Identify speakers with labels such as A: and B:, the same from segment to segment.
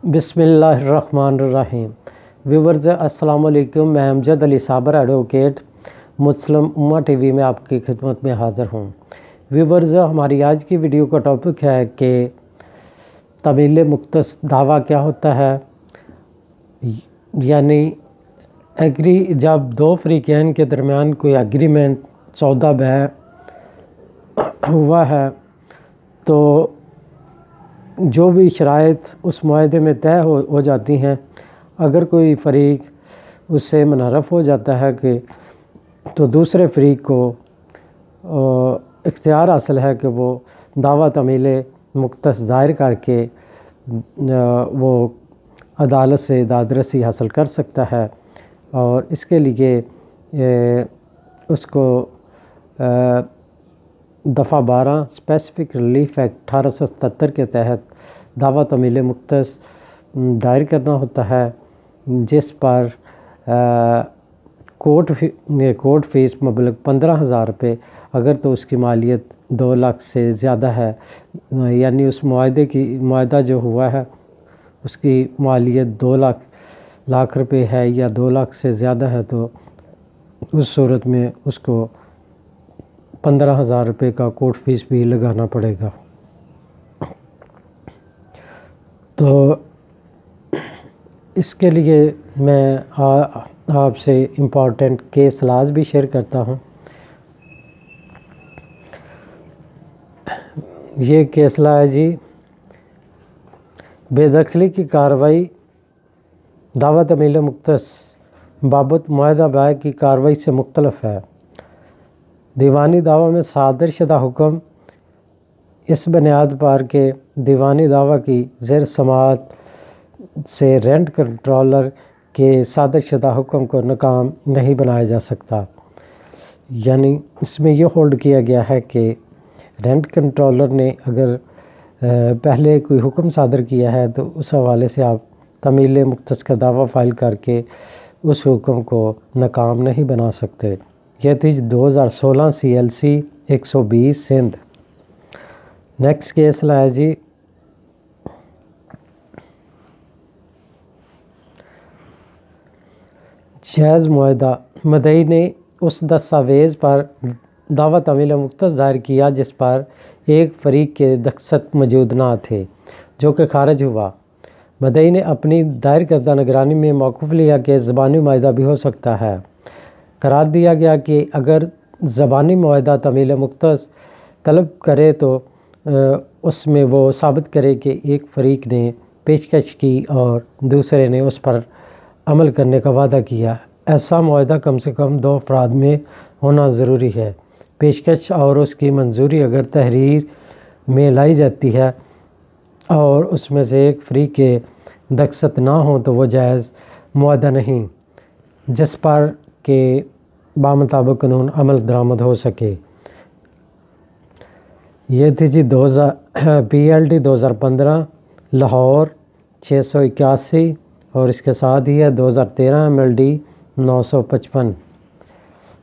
A: بسم اللہ الرحمن الرحیم۔ ویورز السلام علیکم، میں امجد علی صابر ایڈوکیٹ مسلم امہ ٹی وی میں آپ کی خدمت میں حاضر ہوں۔ ویورز، ہماری آج کی ویڈیو کا ٹاپک ہے کہ طویل مختص دعویٰ کیا ہوتا ہے، یعنی جب دو فریقین کے درمیان کوئی ایگریمنٹ سودا بیع ہوا ہے تو جو بھی شرائط اس معاہدے میں طے ہو جاتی ہیں، اگر کوئی فریق اس سے منحرف ہو جاتا ہے تو دوسرے فریق کو اختیار حاصل ہے کہ وہ دعویٰ طویل مختص دائر کر کے وہ عدالت سے دادرسی حاصل کر سکتا ہے، اور اس کے لیے اس کو دفعہ 12 اسپیسیفک ریلیف ایکٹ 1877 کے تحت دعویٰ طویل مختص دائر کرنا ہوتا ہے، جس پر کورٹ فیس مبلغ 15,000 روپے، اگر تو اس کی مالیت 2 لاکھ سے زیادہ ہے، یعنی اس معاہدہ جو ہوا ہے اس کی مالیت 2 لاکھ روپے ہے یا 2 لاکھ سے زیادہ ہے، تو اس صورت میں اس کو 15,000 روپے کا کورٹ فیس بھی لگانا پڑے گا۔ تو اس کے لیے میں آپ سے امپورٹنٹ کیس لاز بھی شیئر کرتا ہوں۔ یہ کیس لا ہے جی، بے دخلی کی کارروائی دعویٰ طویل مختص بابت معاہدہ بیع کی کارروائی سے مختلف ہے۔ دیوانی دعویٰ میں صادر شدہ حکم اس بنیاد پر کہ دیوانی دعویٰ کی زیر سماعت سے رینٹ کنٹرولر کے صادر شدہ حکم کو ناکام نہیں بنایا جا سکتا، یعنی اس میں یہ ہولڈ کیا گیا ہے کہ رینٹ کنٹرولر نے اگر پہلے کوئی حکم صادر کیا ہے تو اس حوالے سے آپ طویل مختص کا دعویٰ فائل کر کے اس حکم کو ناکام نہیں بنا سکتے۔ یہ تھی 2016 CLC 120 سندھ۔ نیکسٹ کیس لایا جی، جائز معاہدہ۔ مدعی نے اس دستاویز پر دعویٰ طویل مختص دائر کیا جس پر ایک فریق کے دستخط موجود نہ تھے، جو کہ خارج ہوا۔ مدعی نے اپنی دائر کردہ نگرانی میں موقف لیا کہ زبانی معاہدہ بھی ہو سکتا ہے۔ قرار دیا گیا کہ اگر زبانی معاہدہ طویل مختص طلب کرے تو اس میں وہ ثابت کرے کہ ایک فریق نے پیشکش کی اور دوسرے نے اس پر عمل کرنے کا وعدہ کیا۔ ایسا معاہدہ کم سے کم 2 افراد میں ہونا ضروری ہے۔ پیشکش اور اس کی منظوری اگر تحریر میں لائی جاتی ہے اور اس میں سے ایک فریق کے دستخط نہ ہوں تو وہ جائز معاہدہ نہیں، جس پر کہ بمطابق قانون عمل درآمد ہو سکے۔ یہ تھی جی PLD 2015 لاہور 681، اور اس کے ساتھ ہی ہے 2013 MLD 955۔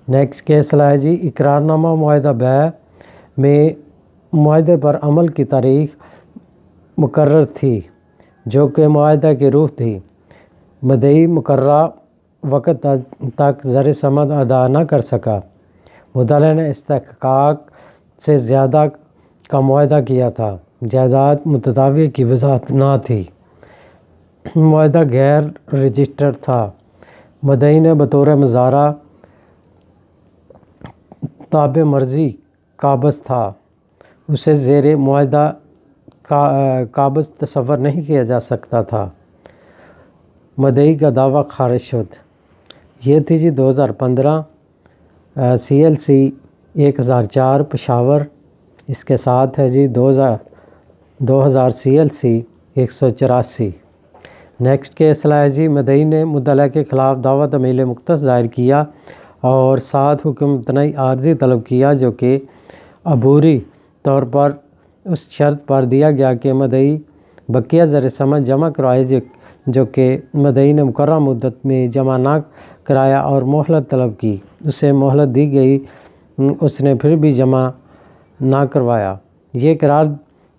A: نیکسٹ کیس لایا جی، اقرار نامہ معاہدہ بیع میں معاہدے پر عمل کی تاریخ مقرر تھی جو کہ معاہدہ کی روح تھی۔ مدعی مقررہ وقت تک زر ثمن ادا نہ کر سکا۔ مدعی نے استحقاق سے زیادہ کا معاہدہ کیا تھا۔ جائیداد متداوی کی وضاحت نہ تھی۔ معاہدہ غیر رجسٹرڈ تھا۔ مدعی نے بطور مظاہرہ تابع مرضی قابض تھا۔ اسے زیر معاہدہ قابض تصور نہیں کیا جا سکتا تھا۔ مدعی کا دعویٰ خارج شد۔ یہ تھی جی 2015 CLC 1004 پشاور، اس کے ساتھ ہے جی 2000 CLC 184۔ نیکسٹ کیس لایا جی، مدعی نے مدعی کے خلاف دعویٰ طویل مختص دائر کیا اور 7 حکم امتناعی عارضی طلب کیا، جو کہ عبوری طور پر اس شرط پر دیا گیا کہ مدعی بقیہ زر ثمن جمع کروائے، جو کہ مدعی نے مقررہ مدت میں جمع نہ کرایا اور مہلت طلب کی۔ اسے مہلت دی گئی، اس نے پھر بھی جمع نہ کروایا۔ یہ قرار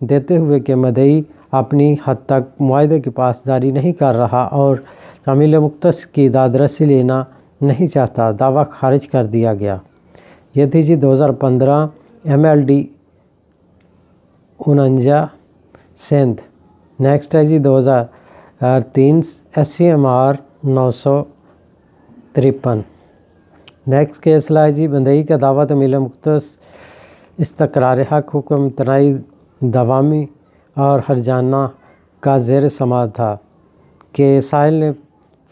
A: دیتے ہوئے کہ مدعی اپنی حد تک معاہدے کی پاسداری نہیں کر رہا اور عمیل مختص کی دادرسی لینا نہیں چاہتا، دعویٰ خارج کر دیا گیا۔ یہ تھی جی 2015 MLD 49 سندھ۔ نیکسٹ ہے جی 2003 SCMR 953۔ نیکسٹ کیس ہے جی بندئی کا دعویٰ عمیل مختص استقرار حق حکم تنائی دوامی اور ہرجانہ کا زیر سماعت تھا کہ سائل نے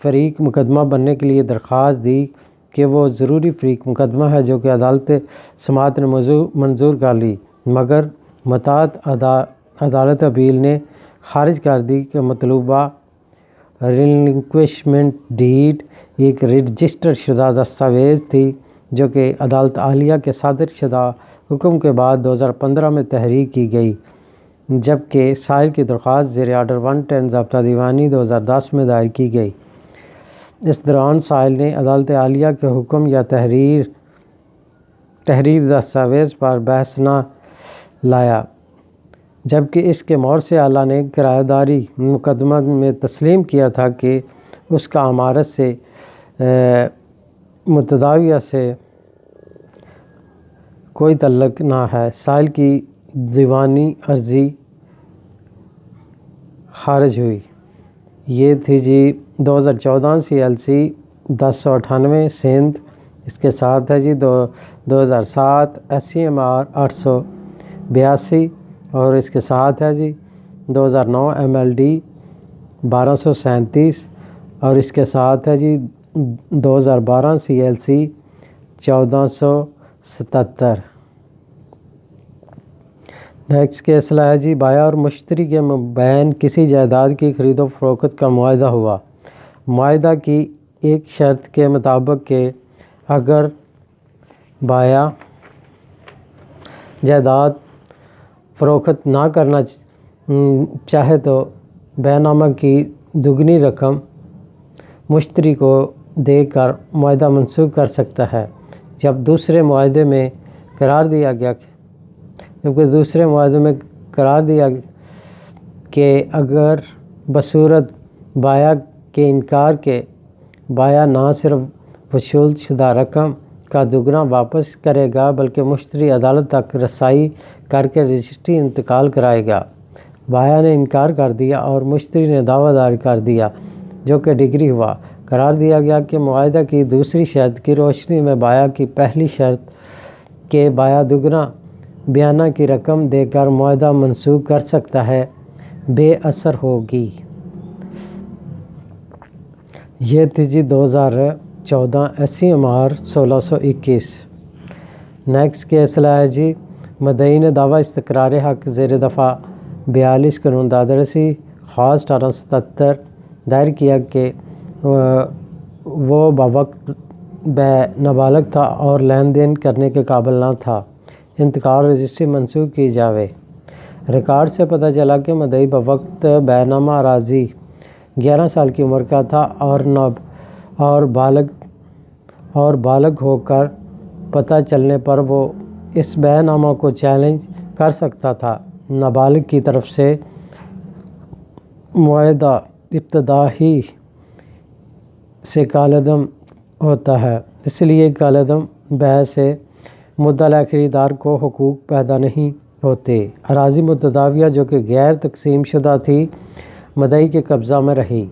A: فریق مقدمہ بننے کے لیے درخواست دی کہ وہ ضروری فریق مقدمہ ہے جو کہ عدالت سماعت نے منظور کر لی، مگر متعدد عدالت اپیل نے خارج کر دی کہ مطلوبہ ریلنکوشمنٹ ڈیڈ ایک رجسٹر شدہ دستاویز تھی جو کہ عدالت عالیہ کے صادر شدہ حکم کے بعد 2015 میں تحریر کی گئی، جبکہ سائل کی درخواست زیر آرڈر 110 ضابطہ دیوانی 2010 میں دائر کی گئی۔ اس دوران سائل نے عدالت عالیہ کے حکم یا تحریر دستاویز پر بحث نہ لایا، جبکہ اس کے مورث اعلیٰ نے کرایہ داری مقدمہ میں تسلیم کیا تھا کہ اس کا عمارت سے متداویہ سے کوئی تعلق نہ ہے۔ سائل کی دیوانی عرضی خارج ہوئی۔ یہ تھی جی 2014 CLC 1098 سندھ۔ اس کے ساتھ ہے جی 2007 SCMR 882 اور اس کے ساتھ ہے جی 2009 MLD 1237 اور اس کے ساتھ ہے جی 2012 CLC 1477۔ نیکسٹ کیس ہے جی بائع اور مشتری کے مابین کسی جائیداد کی خرید و فروخت کا معاہدہ ہوا۔ معاہدہ کی ایک شرط کے مطابق کہ اگر بائع جائیداد فروخت نہ کرنا چاہے تو بیع نامہ کی دگنی رقم مشتری کو دے کر معاہدہ منسوخ کر سکتا ہے، جبکہ دوسرے معاہدے میں قرار دیا کہ اگر بصورت بائع کے انکار کے بائع نہ صرف وصول شدہ رقم کا دگنا واپس کرے گا بلکہ مشتری عدالت تک رسائی کر کے رجسٹری انتقال کرائے گا۔ بائع نے انکار کر دیا اور مشتری نے دعویٰ دائر کر دیا جو کہ ڈگری ہوا۔ قرار دیا گیا کہ معاہدہ کی دوسری شرط کی روشنی میں بائع کی پہلی شرط کہ بائع دگنا بیانہ کی رقم دے کر معاہدہ منسوخ کر سکتا ہے بے اثر ہوگی۔ یہ تھی جی 2014 SCMR 1621۔ نیکسٹ کیس ہے جی مدعی نے دعویٰ استقرار حق زیر دفعہ 42 قانون دادرسی خاص 1877 دائر کیا کہ وہ بوقت نابالغ تھا اور لین دین کرنے کے قابل نہ تھا، انتقال رجسٹری منسوخ کی جاوے۔ ریکارڈ سے پتہ چلا کہ مدعی بوقت بیع نامہ اراضی 11 سال کی عمر کا تھا اور بالغ ہو کر پتہ چلنے پر وہ اس بیع نامہ کو چیلنج کر سکتا تھا۔ نابالغ کی طرف سے معاہدہ ابتدائی سے کالعدم ہوتا ہے، اس لیے کالعدم بیع سے مدعا خریدار کو حقوق پیدا نہیں ہوتے۔ اراضی متداویہ جو کہ غیر تقسیم شدہ تھی مدعی کے قبضہ میں رہی۔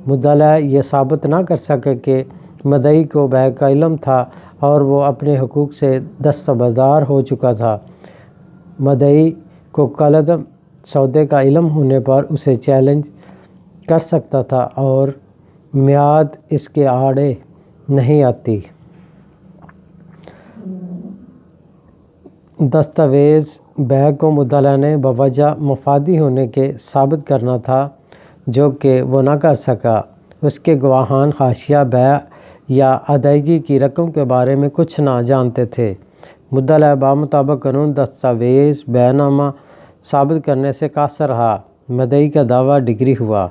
A: مدعا یہ ثابت نہ کر سکے کہ مدعی کو بیع کا علم تھا اور وہ اپنے حقوق سے دستبردار ہو چکا تھا۔ مدعی کو کالعدم سودے کا علم ہونے پر اسے چیلنج کر سکتا تھا اور میعاد اس کے آڑے نہیں آتی۔ دستاویز بیع کو مدعا نے بوجہ مفادی ہونے کے ثابت کرنا تھا جو کہ وہ نہ کر سکا۔ اس کے گواہان حاشیہ بیع یا ادائیگی کی رقم کے بارے میں کچھ نہ جانتے تھے۔ مدعا بمطابق قانون دستاویز بیع نامہ ثابت کرنے سے قاصر رہا، مدعی کا دعویٰ ڈگری ہوا۔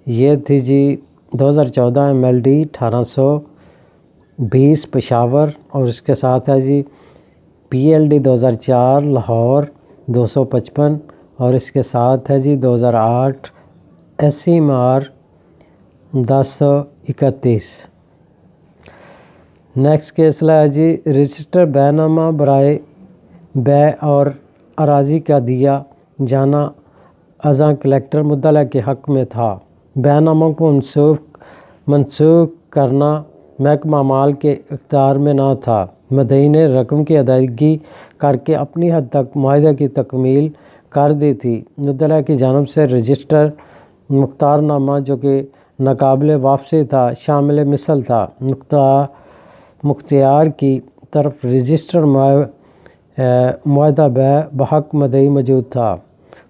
A: یہ تھی جی 2014 MLD 1820 پشاور اور اس کے ساتھ ہے جی PLD 2004 لاہور 255 اور اس کے ساتھ ہے جی 2008 SCMR 1031۔ نیکسٹ کیس ہے جی رجسٹر بے نامہ برائے بے اور اراضی کا دیا جانا ازاں کلیکٹر مدعا کے حق میں تھا۔ بے ناموں کو منسوخ کرنا محکمہ مال کے اختیار میں نہ تھا۔ مدعی نے رقم کی ادائیگی کر کے اپنی حد تک معاہدے کی تکمیل کر دی تھی۔ مدعا کی جانب سے رجسٹر مختار نامہ جو کہ ناقابل واپسی تھا شامل مثل تھا۔ مختار کی طرف رجسٹر معاہدہ بے بحق مدعی موجود تھا۔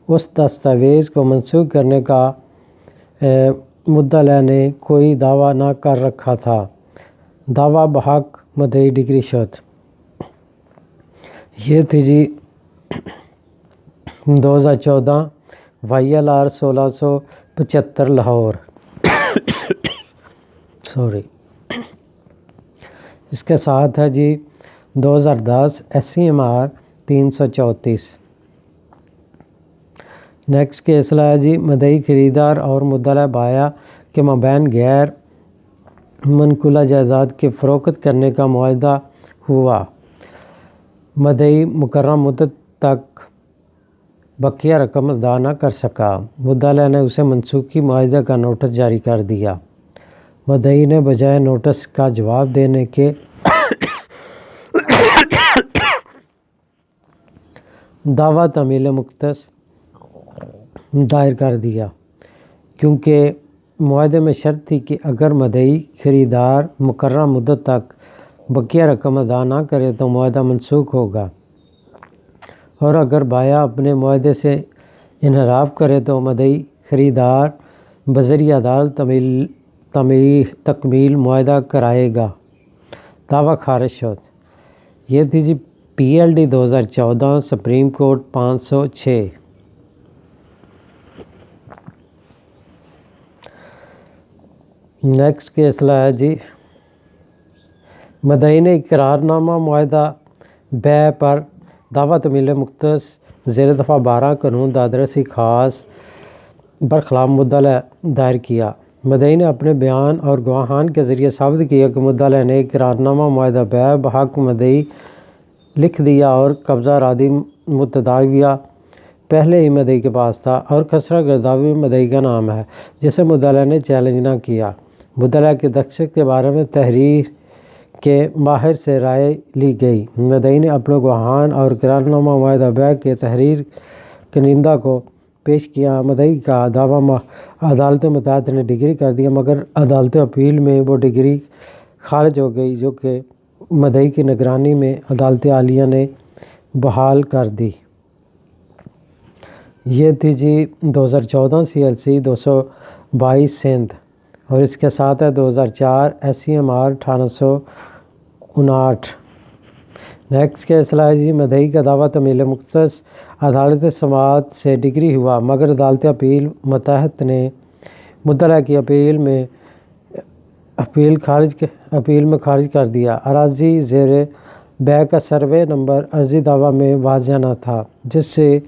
A: اس دستاویز کو منسوخ کرنے کا مدعا نے کوئی دعویٰ نہ کر رکھا تھا۔ دعویٰ بحق مدعی ڈگری شد۔ یہ تھی جی 2014 VLR 1675 لاہور۔ اس کے ساتھ ہے جی 2010 SCMR 334۔ نیکسٹ کیس ہے جی مدعی خریدار اور مدعا بائع کے مابین غیر منقولہ جائیداد کی فروخت کرنے کا معاہدہ ہوا۔ مدعی مقررہ مدت تک بقیہ رقم ادا نہ کر سکا۔ مدعا نے اسے منسوخی معاہدے کا نوٹس جاری کر دیا۔ مدعی نے بجائے نوٹس کا جواب دینے کے دعویٰ تعمیل مختص دائر کر دیا، کیونکہ معاہدے میں شرط تھی کہ اگر مدعی خریدار مقررہ مدت تک بقیہ رقم ادا نہ کرے تو معاہدہ منسوخ ہوگا، اور اگر بائع اپنے معاہدے سے انحراف کرے تو مدعی خریدار بذریعہ عدالت تکمیل معاہدہ کرائے گا۔ دعویٰ خارج شد۔ یہ تھی جی PLD 2014 supreme court 506۔ Next case ہے جی مدعی نے اقرار نامہ معاہدہ بے پر دعویٰ تعمیل مختص زیر دفعہ 12 قانون دادرسی خاص برخلاف مدعا دائر کیا۔ مدعی نے اپنے بیان اور گواہان کے ذریعے ثابت کیا کہ مدعا نے اقرار نامہ معاہدہ بے بحق مدعی لکھ دیا اور قبضہ اراضی متداویہ پہلے ہی مدعی کے پاس تھا، اور خسرہ گرداوی مدعی کا نام ہے جسے مدعا نے چیلنج نہ کیا۔ مدعا کی دستخط کے بارے میں تحریر کے ماہر سے رائے لی گئی۔ مدعی نے اپنے گواہان اور اقرار نامہ معاہدہ بے کے تحریر کنندہ کو پیش کیا۔ مدعی کا دعویٰ عدالت متحدہ نے ڈگری کر دیا، مگر عدالت اپیل میں وہ ڈگری خارج ہو گئی، جو کہ مدعی کی نگرانی میں عدالت عالیہ نے بحال کر دی۔ یہ تھی جی 2014 CLC 222 سندھ، اور اس کے ساتھ ہے 2004 SCMR 1859۔ نیکسٹ کیس ہے جی مدعی کا دعویٰ تعمیل مختص عدالت سماعت سے ڈگری ہوا، مگر عدالت اپیل متحد نے مدعا کی اپیل میں خارج کر دیا۔ اراضی زیر بے کا سروے نمبر عرضی دعویٰ میں واضح نہ تھا، جس سے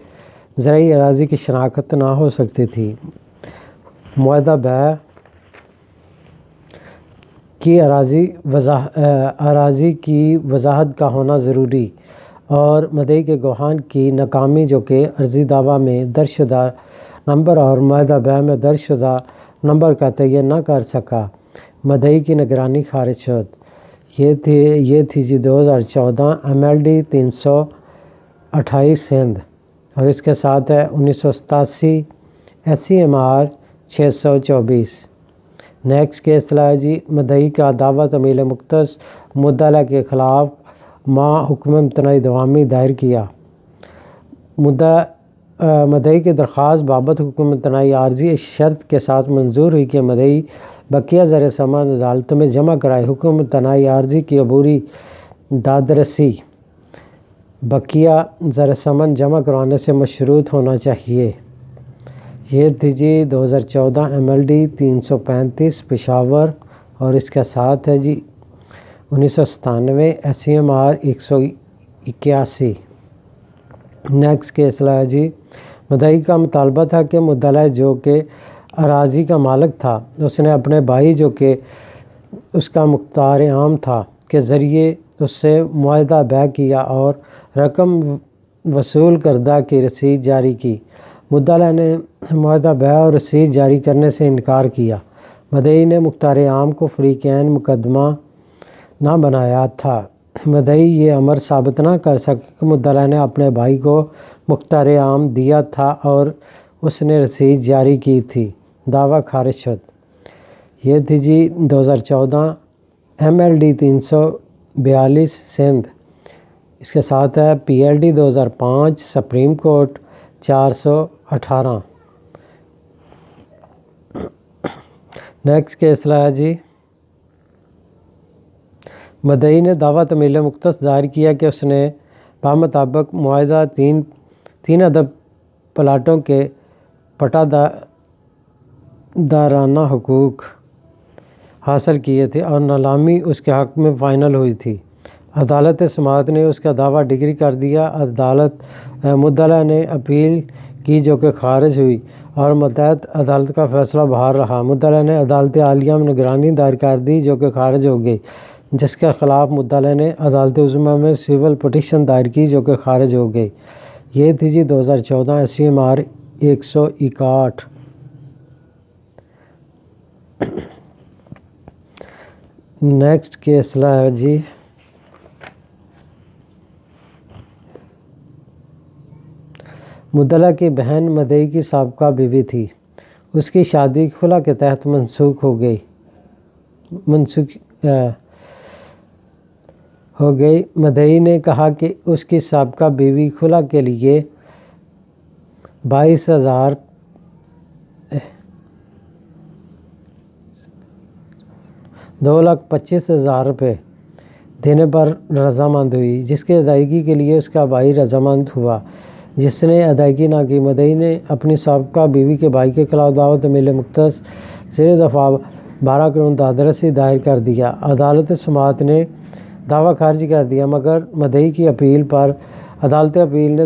A: زرعی اراضی کی شناخت نہ ہو سکتی تھی۔ معاہدہ بے کی اراضی کی وضاحت کا ہونا ضروری، اور مدعی کے گواہان کی ناکامی جو کہ عرضی دعویٰ میں درج شدہ نمبر اور معاہدہ بے میں درج شدہ نمبر کا تعین نہ کر سکا، مدعی کی نگرانی خارج شد۔ یہ تھی جی 2014 MLD 328 سندھ، اور اس کے ساتھ ہے 1987 SCMR 624۔ نیکسٹ کیس ہے جی مدعی کا دعویٰ تعمیل مختص مدعا کے خلاف حکم امتناعی دوامی دائر کیا۔ مدعی کی درخواست بابت حکم امتناعی عارضی اس شرط کے ساتھ منظور ہوئی کہ مدعی بقیہ زیر سماعت عدالت میں جمع کرائے۔ حکم امتناعی عارضی کی عبوری دادرسی بقیہ زیر سماعت جمع کروانے سے مشروط ہونا چاہیے۔ یہ تھی جی 2014 MLD 335 پشاور، اور اس کے ساتھ ہے جی 1997 SCMR 181۔ نیکسٹ کیس ہے جی مدعی کا مطالبہ تھا کہ مدلہ جو کہ اراضی کا مالک تھا اس نے اپنے بھائی جو کہ اس کا مختار عام تھا کے ذریعے اس سے معاہدہ بیع کیا اور رقم وصول کردہ کی رسید جاری کی۔ مدعا نے معاہدہ بیع اور رسید جاری کرنے سے انکار کیا۔ مدعی نے مختار عام کو فریقین مقدمہ نہ بنایا تھا۔ مدعی یہ امر ثابت نہ کر سکے کہ مدعا نے اپنے بھائی کو مختار عام دیا تھا اور اس نے رسید جاری کی تھی۔ دعویٰ خارج شد۔ یہ تھی جی 2014 MLD 342 سندھ۔ اس کے ساتھ ہے PLD 2005 supreme court 418۔ Next case لایا جی۔ مدعی نے دعویٰ تمیل مختص ظاہر کیا کہ اس نے بمطابق معاہدہ تین عدد پلاٹوں کے پٹا دارانہ حقوق حاصل کیے تھے اور نیلامی اس کے حق میں فائنل ہوئی تھی۔ عدالت سماعت نے اس کا دعویٰ ڈگری کر دیا۔ مدعا نے اپیل کی جو کہ خارج ہوئی اور ماتحت عدالت کا فیصلہ بحال رہا۔ مدعا نے عدالت عالیہ میں نگرانی دائر کر دی جو کہ خارج ہو گئی، جس کے خلاف مدعا نے عدالت عظمیٰ میں سول پٹیشن دائر کی جو کہ خارج ہو گئی۔ یہ تھی جی 2014 SCMR 161۔ نیکسٹ کیس ہے جی۔ مدعا کی بہن مدعی کی سابقہ بیوی تھی۔ اس کی شادی خلا کے تحت منسوخ ہو گئی۔ مدعی نے کہا کہ اس کی سابقہ بیوی خلا کے لیے 2,25,000 روپے دینے پر رضامند ہوئی، جس کی ادائیگی کے لیے اس کا بھائی رضامند ہوا۔ جس نے ادائیگی نہ کی، مدعی نے اپنی سابقہ بیوی کے بھائی کے خلاف دعویٰ تمیل مختص زیر دفعہ 12 قانون دادرسی دائر کر دیا۔ عدالت سماعت نے دعویٰ خارج کر دیا، مگر مدعی کی اپیل پر عدالت اپیل نے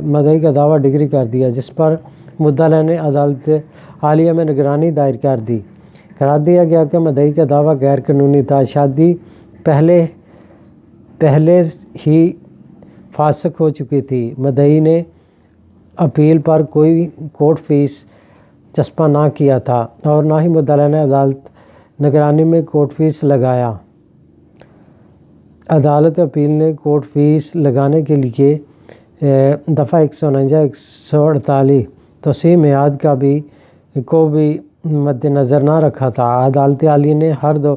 A: مدعی کا دعویٰ ڈگری کر دیا، جس پر مدعا نے عدالت عالیہ میں نگرانی دائر کر دی۔ قرار دیا گیا کہ مدعی کا دعویٰ غیر قانونی تھا۔ شادی پہلے ہی فاسخ ہو چکی تھی۔ مدعی نے اپیل پر کوئی کورٹ فیس چسپاں نہ کیا تھا اور نہ ہی مدعا نے عدالت نگرانی میں کورٹ فیس لگایا۔ عدالت اپیل نے کورٹ فیس لگانے کے لیے دفعہ 149 148 توسیع میعاد کو بھی مد نظر نہ رکھا تھا۔ عدالت عالیہ نے ہر دو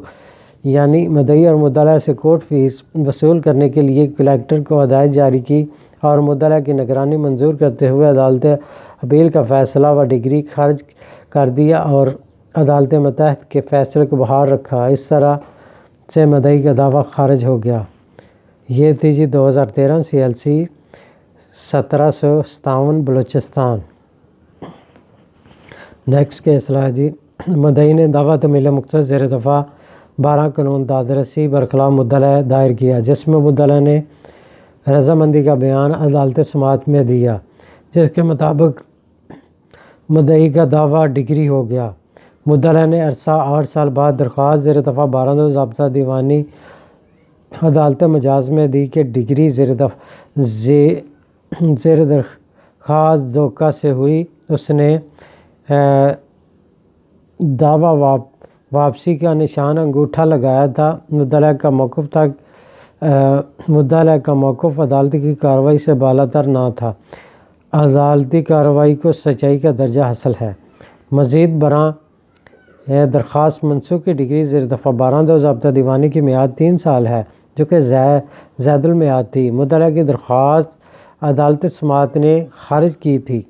A: یعنی مدعی اور مدعا سے کورٹ فیس وصول کرنے کے لیے کلکٹر کو ہدایت جاری کی اور مدعا کی نگرانی منظور کرتے ہوئے عدالت اپیل کا فیصلہ و ڈگری خارج کر دیا اور عدالت ماتحت کے فیصلے کو بحال رکھا۔ اس طرح سے مدعی کا دعویٰ خارج ہو گیا۔ یہ تھی جی 2013 CLC 1757 بلوچستان۔ نیکسٹ کیس ہے جی۔ مدعی نے دعویٰ تمیل مختص زیر دفعہ 12 قانون دادرسی برخلاف مدعا دائر کیا، جس میں مدعا نے رضامندی کا بیان عدالت سماعت میں دیا، جس کے مطابق مدعی کا دعویٰ ڈگری ہو گیا۔ مدعا نے عرصہ 8 سال بعد درخواست زیر دفعہ 12 ضابطہ دیوانی عدالت مجاز میں دی کہ ڈگری زیر درخواست دھوکہ سے ہوئی۔ اس نے دعویٰ واپسی کا نشان انگوٹھا لگایا تھا۔ مدعا کا موقف عدالت کی کارروائی سے بالاتر نہ تھا۔ عدالتی کارروائی کو سچائی کا درجہ حاصل ہے۔ مزید برآں درخواست منسوخ کی ڈگری زیر دفعہ 12 ضابطہ دیوانی کی میعاد 3 سال ہے، جو کہ زائد المیعاد تھی۔ مدعا کی درخواست عدالت سماعت نے خارج کی تھی۔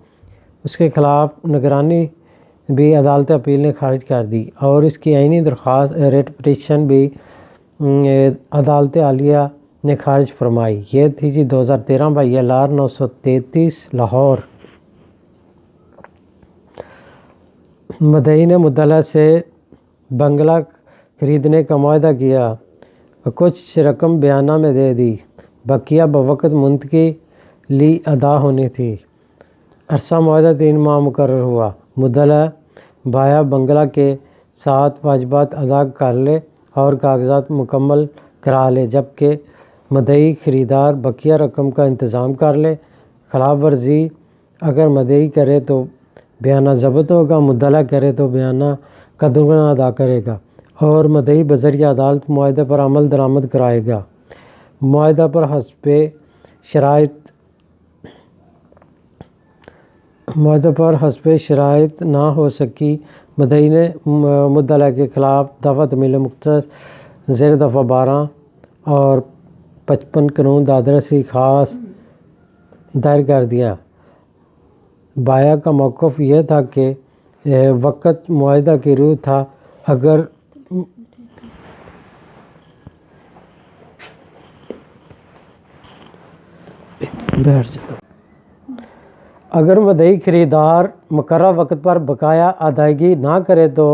A: اس کے خلاف نگرانی بھی عدالت اپیل نے خارج کر دی اور اس کی آئینی درخواست ریٹ پٹیشن بھی عدالت عالیہ نے خارج فرمائی۔ یہ تھی جی 2013 LR 933 لاہور۔ مدعی نے مدعا سے بنگلہ خریدنے کا معاہدہ کیا اور کچھ رقم بیانہ میں دے دی، بقیہ بوقت منتقلی ادا ہونی تھی۔ عرصہ معاہدہ 3 ماہ مقرر ہوا۔ مدعا بایا بنگلہ کے ساتھ واجبات ادا کر لے اور کاغذات مکمل کرا لے، جبکہ مدعی خریدار بقیہ رقم کا انتظام کر لے۔ خلاف ورزی اگر مدعی کرے تو بیانہ ضبط ہوگا، مدعا کرے تو بیانہ کا دوگنا ادا کرے گا اور مدعی بذریعہ عدالت معاہدے پر عمل درآمد کرائے گا۔ معاہدہ پر حسب شرائط نہ ہو سکی، مدعی نے مدعا کے خلاف دعویٰ طویل مختصر زیر دفعہ 12 اور 55 قانون دادرسی خاص دائر کر دیا۔ بایا کا موقف یہ تھا کہ وقت معاہدہ کی روح تھا، اگر مدعی خریدار مقررہ وقت پر بقایا ادائیگی نہ کرے تو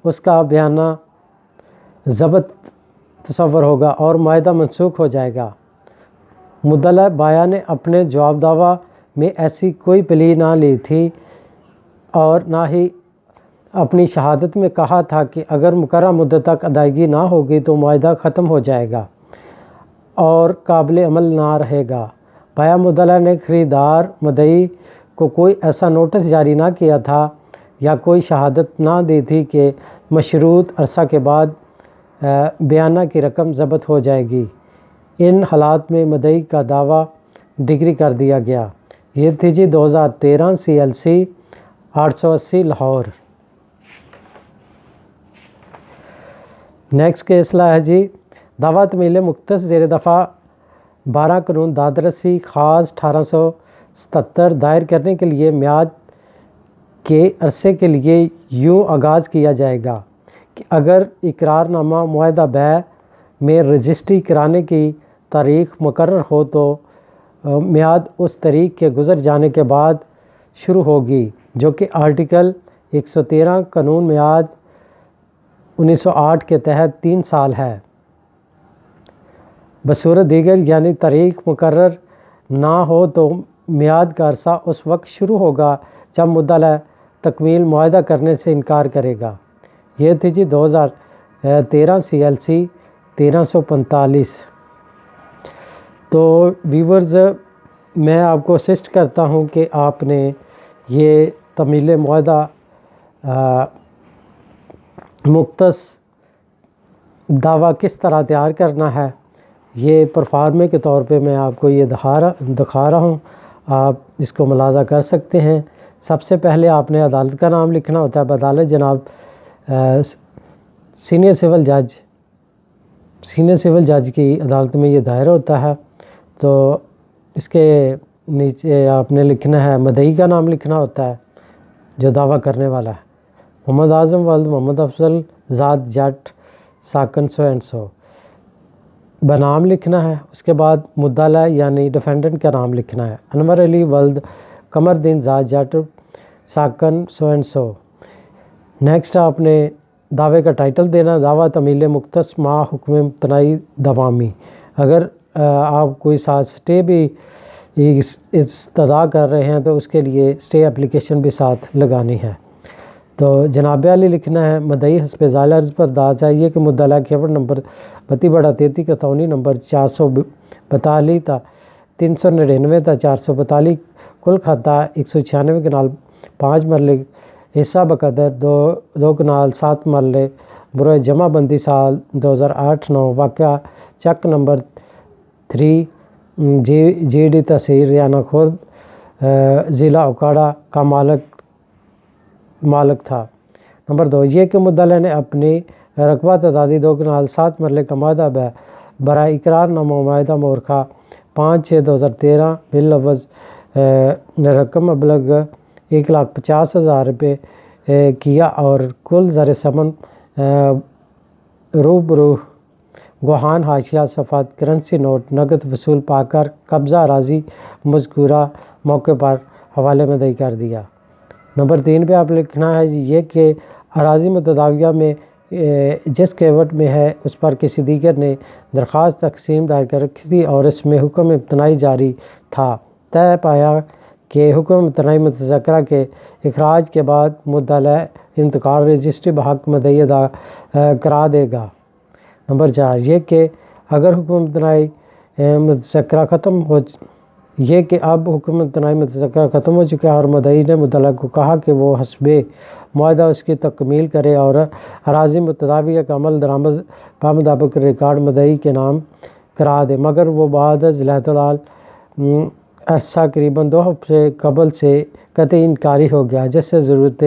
A: اس کا بیانہ ضبط تصور ہوگا اور معاہدہ منسوخ ہو جائے گا۔ مدعا بایا نے اپنے جواب دعویٰ میں ایسی کوئی پلی نہ لی تھی اور نہ ہی اپنی شہادت میں کہا تھا کہ اگر مقررہ مدت تک ادائیگی نہ ہوگی تو معاہدہ ختم ہو جائے گا اور قابل عمل نہ رہے گا۔ بایا مدعا نے خریدار مدعی کو کوئی ایسا نوٹس جاری نہ کیا تھا یا کوئی شہادت نہ دی تھی کہ مشروط عرصہ کے بعد بیانہ کی رقم ضبط ہو جائے گی۔ ان حالات میں مدعی کا دعویٰ ڈگری کر دیا گیا۔ یہ تھی جی 2013 CLC 880 لاہور۔ نیکسٹ کیس ہے جی دعویٰ طویل مختصر زیر دفعہ 12 قانون دادرسی خاص 1877 دائر کرنے کے لیے میعاد کے عرصے کے لیے یوں آغاز کیا جائے گا کہ اگر اقرار نامہ معاہدہ بیع میں رجسٹری کرانے کی تاریخ مقرر ہو تو میعاد اس تاریخ کے گزر جانے کے بعد شروع ہوگی، جو کہ آرٹیکل 113 قانون میعاد 1908 کے تحت 3 سال ہے۔ بصورت دیگر یعنی تاریخ مقرر نہ ہو تو میعاد کا عرصہ اس وقت شروع ہوگا جب مدعا تکمیل معاہدہ کرنے سے انکار کرے گا۔ یہ تھی جی 2013 CLC 1345۔ تو ویورز میں آپ کو اسسٹ کرتا ہوں کہ آپ نے یہ تکمیل معاہدہ مختصر دعویٰ کس طرح تیار کرنا ہے، یہ پرفارمے کے طور پہ میں آپ کو یہ دکھا رہا ہوں، آپ اس کو ملاحظہ کر سکتے ہیں۔ سب سے پہلے آپ نے عدالت کا نام لکھنا ہوتا ہے، بدالت جناب سینئر سول جج کی عدالت میں یہ دائر ہوتا ہے۔ تو اس کے نیچے آپ نے لکھنا ہے، مدعی کا نام لکھنا ہوتا ہے جو دعویٰ کرنے والا ہے، محمد اعظم ولد محمد افضل ذات جٹ ساکن سو اینڈ سو، بنام لکھنا ہے۔ اس کے بعد مدعا یعنی ڈیفینڈنٹ کا نام لکھنا ہے، انور علی ولد قمر الدین ذات جٹ ساکن سو اینڈ سو۔ نیکسٹ آپ نے دعوے کا ٹائٹل دینا، دعویٰ تکمیل مختصر مع حکم امتناعی دوامی۔ اگر آپ کوئی ساتھ اسٹے بھی استدعا کر رہے ہیں تو اس کے لیے اسٹے اپلیکیشن بھی ساتھ لگانی ہے۔ تو جناب علی لکھنا ہے، مدعی حسب ذیل عرض پر داد چاہیے کہ مدعا کیفٹ نمبر 32/33 کا قانونی نمبر 442 تا 399 تا 442 کل خطہ 196 کنال 5 مرلے حصہ بقدر 2 کنال 7 مرلے برائے جمع بندی سال 2008-9 واقعہ چک نمبر 3 GD تحصیل ریانہ خورد ضلع اوکاڑا کا مالک تھا۔ نمبر 2 یہ کہ مدعا نے اپنی رقبہ تعدادی 2 کنال 7 مرلے کا معاہدہ بیع برائے اقرار نامہ معاہدہ مورخہ 5/6/2013 باللفظ رقم مبلغ 1,50,000 روپے کیا اور کل زر ثمن روبرو گوہان حاشیہ صفحات کرنسی نوٹ نقد وصول پا کر قبضہ اراضی مذکورہ موقع پر حوالے مدعی کر دیا۔ نمبر 3 پہ آپ لکھنا ہے یہ کہ اراضی متداویہ میں جس کیوٹ میں ہے اس پر کسی دیگر نے درخواست تقسیم دائر کر رکھی تھی اور اس میں حکم امتناعی جاری تھا، طے پایا کہ حکم تنائی متذکرہ کے اخراج کے بعد مدعی انتقال رجسٹری بحق مدعی ادا کرا دے گا۔ نمبر 4 یہ کہ اگر حکم تنائی متذکرہ اب حکم تنائی متذکرہ ختم ہو چکا ہے اور مدعی نے مدعی کو کہا کہ وہ حسب معاہدہ اس کی تکمیل کرے اور اراضی متداویہ کا عمل درآمد بمطابق ریکارڈ مدعی کے نام کرا دے، مگر وہ بعد از الاحتلال عرصہ قریباً 2 ہفتے قبل سے قطعی انکاری ہو گیا، جس سے ضرورت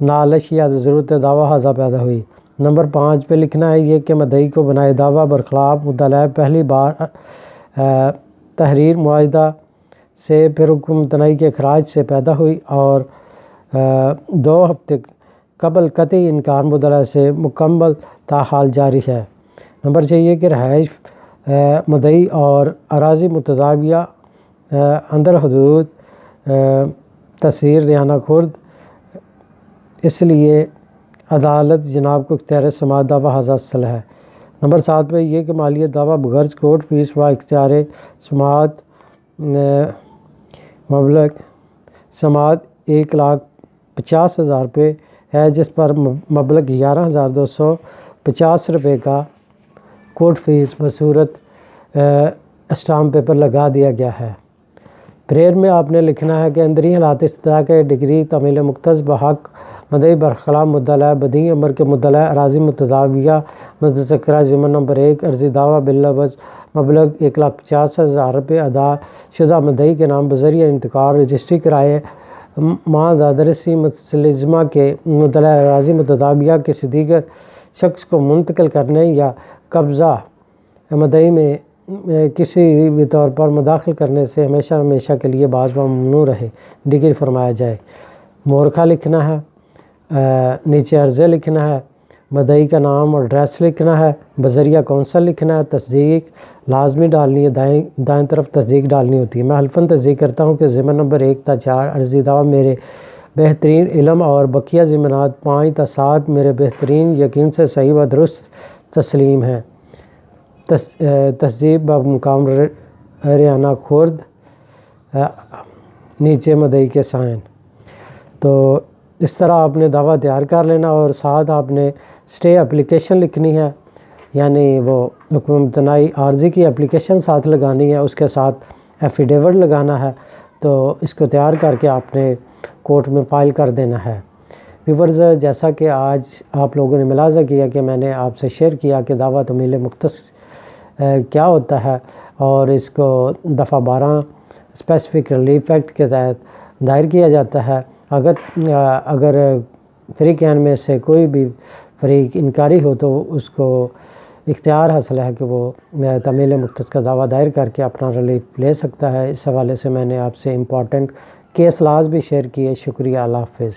A: نالش یا ضرورت دعویٰ حاضہ پیدا ہوئی۔ نمبر 5 پہ لکھنا ہے یہ کہ مدعی کو بنائے دعویٰ برخلاف مدعی پہلی بار تحریر معاہدہ سے پھر حکم تنائی کے اخراج سے پیدا ہوئی اور 2 ہفتے قبل قطعی انکار مدعی سے مکمل تاحال جاری ہے۔ نمبر 6 یہ کہ رہائش مدعی اور اراضی متداویہ اندر حدود تحصیل ریحانہ خورد، اس لیے عدالت جناب کو اختیار سماعت دعویٰ حاضہ حاصل ہے۔ نمبر 7 پہ یہ کہ مالیت دعویٰ بغرض کورٹ فیس و اختیار سماعت مبلغ سماعت 1,50,000 روپے ہے، جس پر مبلغ 11,250 روپے کا کورٹ فیس بصورت اسٹامپ پیپر لگا دیا گیا ہے۔ پریئر میں آپ نے لکھنا ہے کہ اندری حالات استدعاء کے ڈگری تعمیل مختص بحق مدعی برخلاف مدعی بدیہی امر کے مدعی اراضی متداویہ متذکرہ ضمن نمبر 1 عرضی دعویٰ باللفظ مبلغ 1,50,000 روپے ادا شدہ مدعی کے نام بذریعہ انتقال رجسٹری کرائے مادرسی مستلزمہ کے مدعی اراضی متداویہ کسی دیگر شخص کو منتقل کرنے یا قبضہ مدعی میں کسی بھی طور پر مداخل کرنے سے ہمیشہ کے لیے باز و ممنوع رہے، ڈگری فرمایا جائے۔ مورخہ لکھنا ہے، نیچے عرضے لکھنا ہے، مدعی کا نام اور ایڈریس لکھنا ہے، بذریعہ کونسل لکھنا ہے، تصدیق لازمی ڈالنی ہے، دائیں طرف تصدیق ڈالنی ہوتی ہے۔ میں حلفاً تصدیق کرتا ہوں کہ ضمن نمبر 1 تا 4 عرضی دعویٰ میرے بہترین علم اور بقیہ ضمنات 5 تا 7 میرے بہترین یقین سے صحیح و درست تسلیم ہیں۔ تصدیق بمقام ریحانہ خورد، نیچے مدعی کے سائن۔ تو اس طرح آپ نے دعویٰ تیار کر لینا اور ساتھ آپ نے اسٹے اپلیکیشن لکھنی ہے، یعنی وہ حکم تنائی عارضی کی اپلیکیشن ساتھ لگانی ہے، اس کے ساتھ ایفیڈیوٹ لگانا ہے۔ تو اس کو تیار کر کے آپ نے کورٹ میں فائل کر دینا ہے۔ ویورز، جیسا کہ آج آپ لوگوں نے ملاحظہ کیا کہ میں نے آپ سے شیئر کیا کہ دعویٰ تعمیل مختص کیا ہوتا ہے اور اس کو دفعہ 12 اسپیسیفک ریلیف ایکٹ کے تحت دائر کیا جاتا ہے۔ اگر فریقین میں سے کوئی بھی فریق انکاری ہو تو اس کو اختیار حاصل ہے کہ وہ تعمیل مختص کا دعویٰ دائر کر کے اپنا ریلیف لے سکتا ہے۔ اس حوالے سے میں نے آپ سے امپورٹنٹ کیس لاز بھی شیئر کیے۔ شکریہ، اللہ حافظ۔